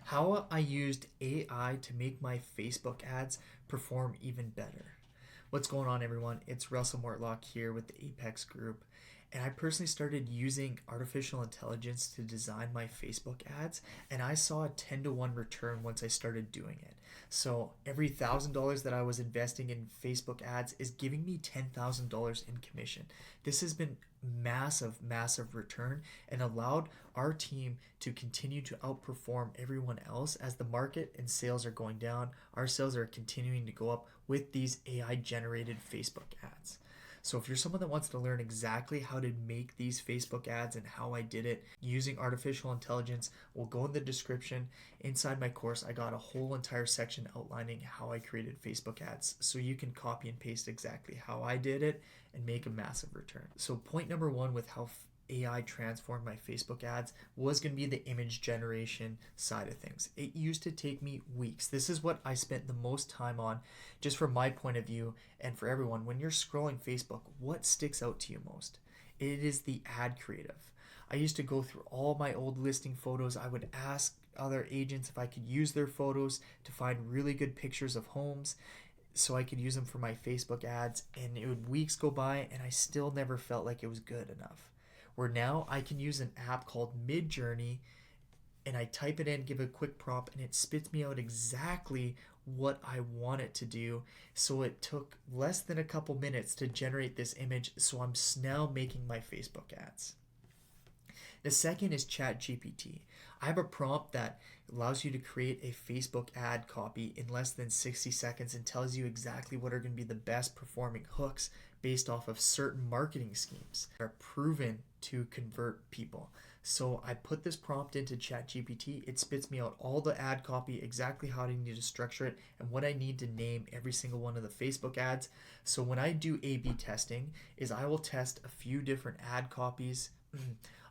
How I used AI to make my Facebook ads perform even better. What's going on, everyone? It's Russell Mortlock here with the Apex Group. And I personally started using artificial intelligence to design my Facebook ads, and I saw a 10 to 1 return once I started doing it. So every $1,000 that I was investing in Facebook ads is giving me $10,000 in commission. This has been massive return and allowed our team to continue to outperform everyone else as the market and sales are going down. Our sales are continuing to go up with these AI generated Facebook ads. So if you're someone that wants to learn exactly how to make these Facebook ads and how I did it using artificial intelligence, we'll go in the description. Inside my course, I got a whole entire section outlining how I created Facebook ads, so you can copy and paste exactly how I did it and make a massive return. So point number one with how AI transformed my Facebook ads was going to be the image generation side of things. It used to take me weeks. This is what I spent the most time on, just from my point of view and for everyone. When you're scrolling Facebook, what sticks out to you most? It is the ad creative. I used to go through all my old listing photos. I would ask other agents if I could use their photos to find really good pictures of homes so I could use them for my Facebook ads, and it would weeks go by and I still never felt like it was good enough. Where now I can use an app called Midjourney, and I type it in, give a quick prompt, and it spits me out exactly what I want it to do. So it took less than a couple minutes to generate this image, so I'm now making my Facebook ads. The second is ChatGPT. I have a prompt that allows you to create a Facebook ad copy in less than 60 seconds and tells you exactly what are going to be the best performing hooks based off of certain marketing schemes that are proven to convert people. So I put this prompt into ChatGPT. It spits me out all the ad copy, exactly how I need to structure it, and what I need to name every single one of the Facebook ads. So when I do A/B testing, is I will test a few different ad copies.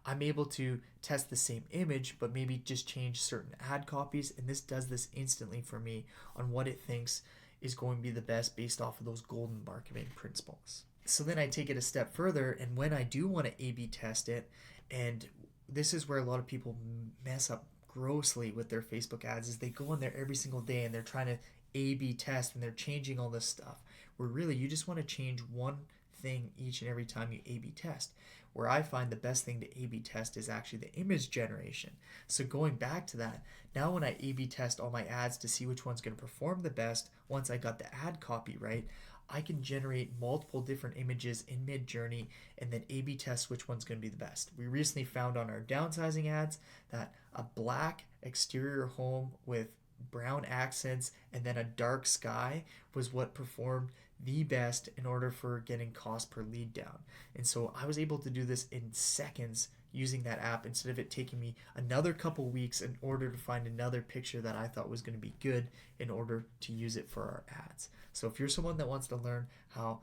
I'm able to test the same image, but maybe just change certain ad copies, and this does this instantly for me on what it thinks is going to be the best based off of those golden marketing principles. So then I take it a step further, and when I do want to A/B test it, and this is where a lot of people mess up grossly with their Facebook ads, is they go in there every single day and they're trying to A/B test and they're changing all this stuff. Where really you just want to change one thing each and every time you A/B test. Where I find the best thing to A/B test is actually the image generation. So going back to that, now when I A/B test all my ads to see which one's going to perform the best, once I got the ad copy right, I can generate multiple different images in Midjourney and then A/B test which one's going to be the best. We recently found on our downsizing ads that a black exterior home with brown accents and then a dark sky was what performed the best in order for getting cost per lead down. And so I was able to do this in seconds using that app instead of it taking me another couple weeks in order to find another picture that I thought was going to be good in order to use it for our ads. So if you're someone that wants to learn how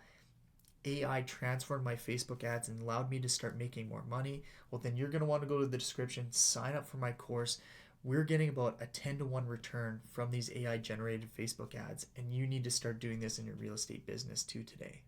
AI transformed my Facebook ads and allowed me to start making more money, well, then you're going to want to go to the description, sign up for my course. We're getting about a 10 to 1 return from these AI generated Facebook ads, and you need to start doing this in your real estate business too today.